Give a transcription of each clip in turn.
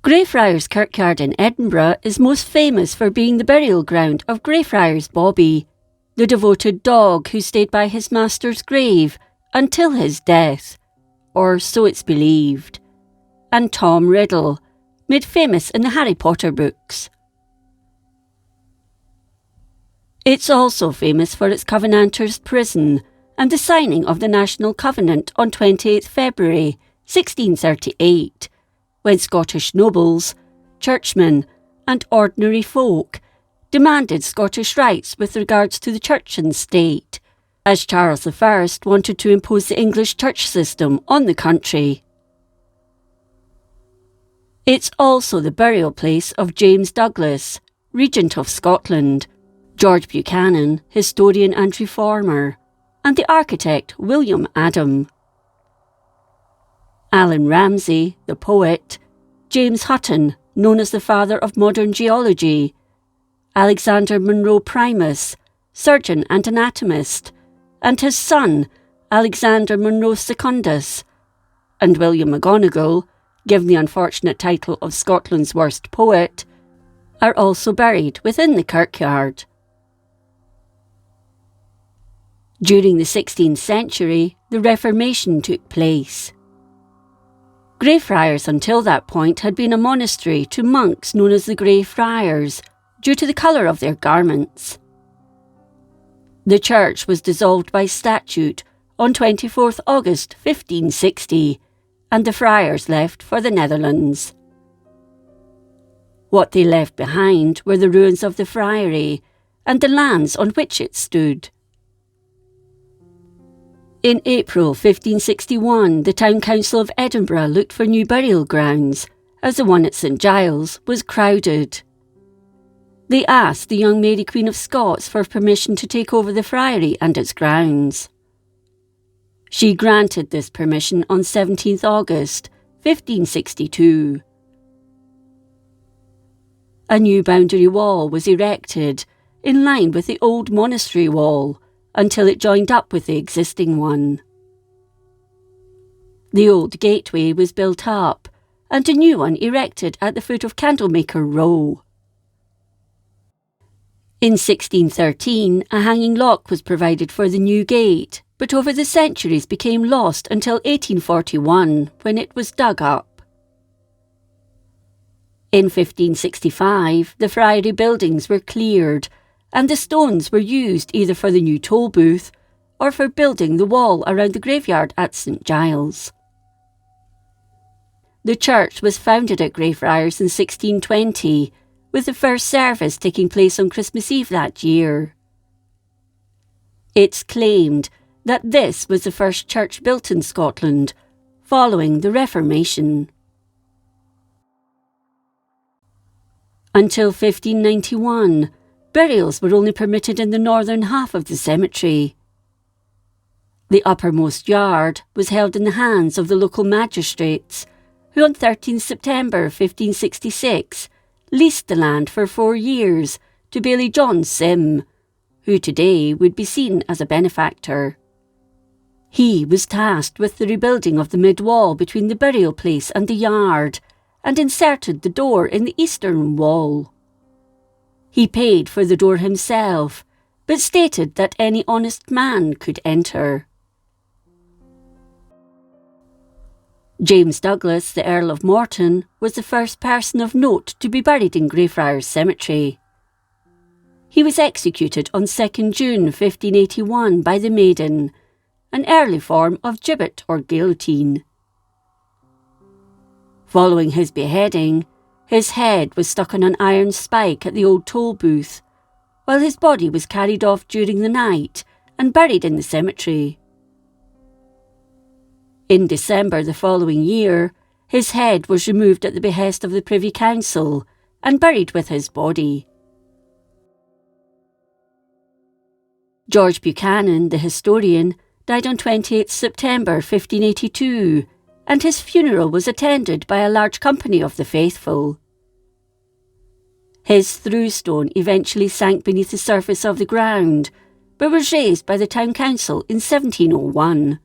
Greyfriars Kirkyard in Edinburgh is most famous for being the burial ground of Greyfriars Bobby, the devoted dog who stayed by his master's grave until his death, or so it's believed, and Tom Riddle, made famous in the Harry Potter books. It's also famous for its Covenanters' prison and the signing of the National Covenant on 28 February 1638, when Scottish nobles, churchmen and ordinary folk demanded Scottish rights with regards to the church and state, as Charles I wanted to impose the English church system on the country. It's also the burial place of James Douglas, Regent of Scotland, George Buchanan, historian and reformer, and the architect William Adam. Alan Ramsay, the poet, James Hutton, known as the father of modern geology, Alexander Monroe Primus, surgeon and anatomist, and his son, Alexander Monroe Secundus, and William McGonagall, given the unfortunate title of Scotland's worst poet, are also buried within the kirkyard. During the 16th century, the Reformation took place. Greyfriars until that point had been a monastery to monks known as the Greyfriars, due to the colour of their garments. The church was dissolved by statute on 24th August 1560, and the friars left for the Netherlands. What they left behind were the ruins of the friary and the lands on which it stood. In April 1561, the Town Council of Edinburgh looked for new burial grounds, as the one at St Giles was crowded. They asked the young Mary Queen of Scots for permission to take over the friary and its grounds. She granted this permission on 17th August 1562. A new boundary wall was erected, in line with the old monastery wall, until it joined up with the existing one. The old gateway was built up, and a new one erected at the foot of Candlemaker Row. In 1613, a hanging lock was provided for the new gate, but over the centuries became lost until 1841, when it was dug up. In 1565, the friary buildings were cleared, and the stones were used either for the new toll booth or for building the wall around the graveyard at St Giles. The church was founded at Greyfriars in 1620, with the first service taking place on Christmas Eve that year. It's claimed that this was the first church built in Scotland, following the Reformation. Until 1591, burials were only permitted in the northern half of the cemetery. The uppermost yard was held in the hands of the local magistrates, who on 13 September 1566 leased the land for 4 years to Baillie John Sim, who today would be seen as a benefactor. He was tasked with the rebuilding of the mid-wall between the burial place and the yard, and inserted the door in the eastern wall. He paid for the door himself, but stated that any honest man could enter. James Douglas, the Earl of Morton, was the first person of note to be buried in Greyfriars Cemetery. He was executed on 2nd June 1581 by the Maiden, an early form of gibbet or guillotine. Following his beheading, his head was stuck on an iron spike at the old toll booth, while his body was carried off during the night and buried in the cemetery. In December the following year, his head was removed at the behest of the Privy Council and buried with his body. George Buchanan, the historian, died on 28 September 1582, and his funeral was attended by a large company of the faithful. His throughstone eventually sank beneath the surface of the ground, but was raised by the town council in 1701.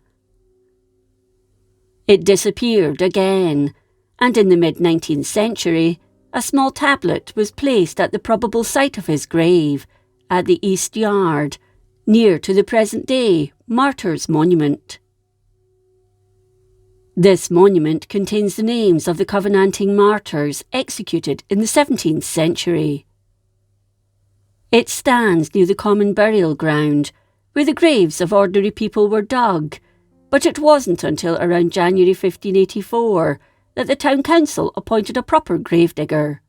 It disappeared again, and in the mid-19th century, a small tablet was placed at the probable site of his grave, at the East Yard, near to the present-day Martyrs' Monument. This monument contains the names of the Covenanting martyrs executed in the 17th century. It stands near the common burial ground, where the graves of ordinary people were dug, but it wasn't until around January 1584 that the town council appointed a proper gravedigger.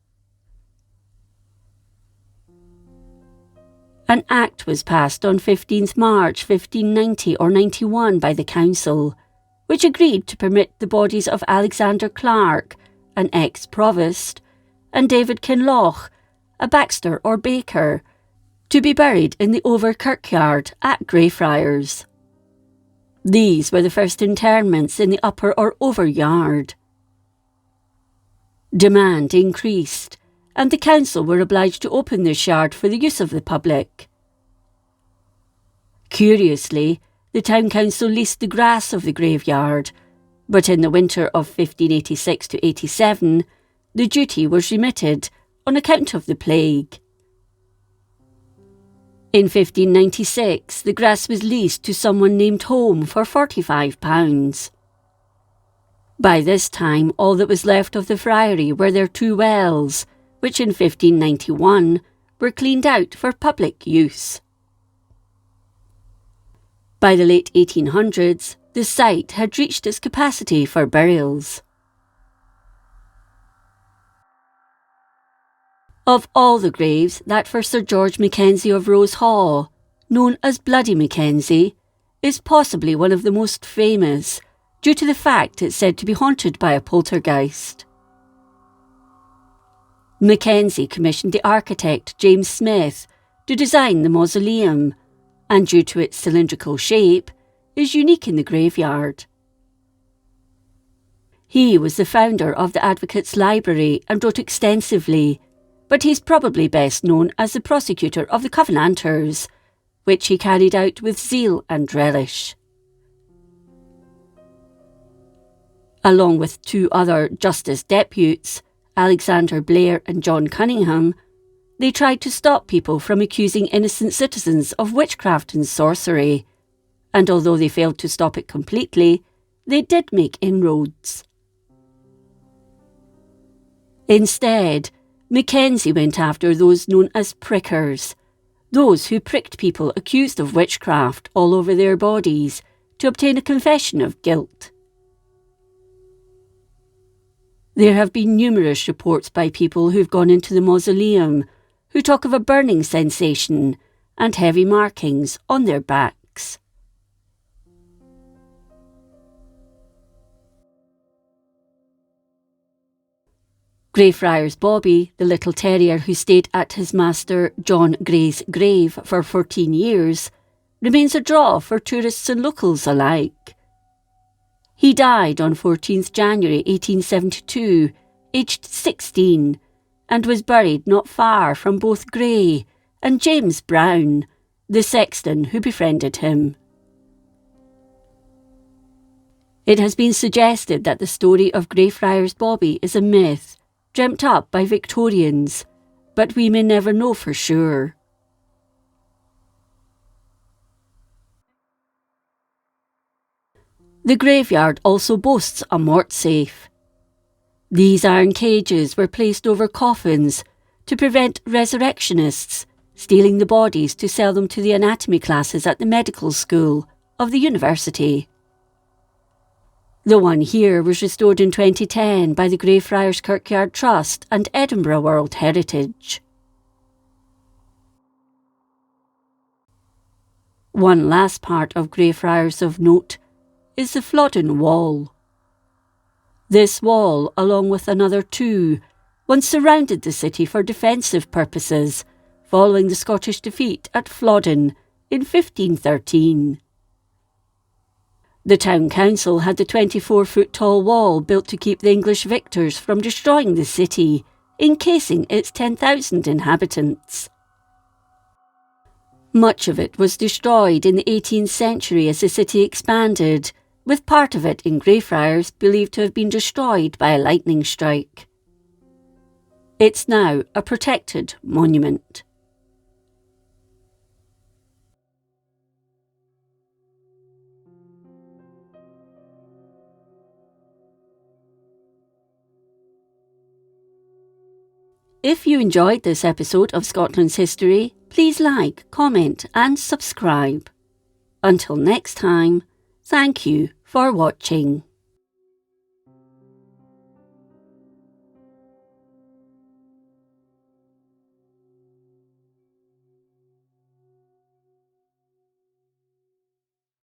An Act was passed on 15th March 1590 or 91 by the council, which agreed to permit the bodies of Alexander Clark, an ex-provost, and David Kinloch, a baxter or baker, to be buried in the Over Kirkyard at Greyfriars. These were the first interments in the upper or over yard. Demand increased, and the council were obliged to open this yard for the use of the public. Curiously, the town council leased the grass of the graveyard, but in the winter of 1586 to 87, the duty was remitted on account of the plague. In 1596, the grass was leased to someone named Home for £45. By this time, all that was left of the friary were their 2 wells, which in 1591 were cleaned out for public use. By the late 1800s, the site had reached its capacity for burials. Of all the graves, that for Sir George Mackenzie of Rose Hall, known as Bloody Mackenzie, is possibly one of the most famous, due to the fact it's said to be haunted by a poltergeist. Mackenzie commissioned the architect James Smith to design the mausoleum, and due to its cylindrical shape, is unique in the graveyard. He was the founder of the Advocates' Library and wrote extensively, but he's probably best known as the prosecutor of the Covenanters, which he carried out with zeal and relish. Along with 2 other Justice Deputes, Alexander Blair and John Cunningham, they tried to stop people from accusing innocent citizens of witchcraft and sorcery, and although they failed to stop it completely, they did make inroads. Instead, Mackenzie went after those known as prickers, those who pricked people accused of witchcraft all over their bodies to obtain a confession of guilt. There have been numerous reports by people who've gone into the mausoleum who talk of a burning sensation and heavy markings on their backs. Greyfriars Bobby, the little terrier who stayed at his master John Gray's grave for 14 years, remains a draw for tourists and locals alike. He died on 14th January 1872, aged 16, and was buried not far from both Gray and James Brown, the sexton who befriended him. It has been suggested that the story of Greyfriars Bobby is a myth, dreamt up by Victorians, but we may never know for sure. The graveyard also boasts a mort safe. These iron cages were placed over coffins to prevent resurrectionists stealing the bodies to sell them to the anatomy classes at the medical school of the university. The one here was restored in 2010 by the Greyfriars Kirkyard Trust and Edinburgh World Heritage. One last part of Greyfriars of note is the Flodden Wall. This wall, along with another 2, once surrounded the city for defensive purposes, following the Scottish defeat at Flodden in 1513. The town council had the 24-foot tall wall built to keep the English victors from destroying the city, encasing its 10,000 inhabitants. Much of it was destroyed in the 18th century as the city expanded, with part of it in Greyfriars believed to have been destroyed by a lightning strike. It's now a protected monument. If you enjoyed this episode of Scotland's History, please like, comment and subscribe. Until next time, thank you for watching.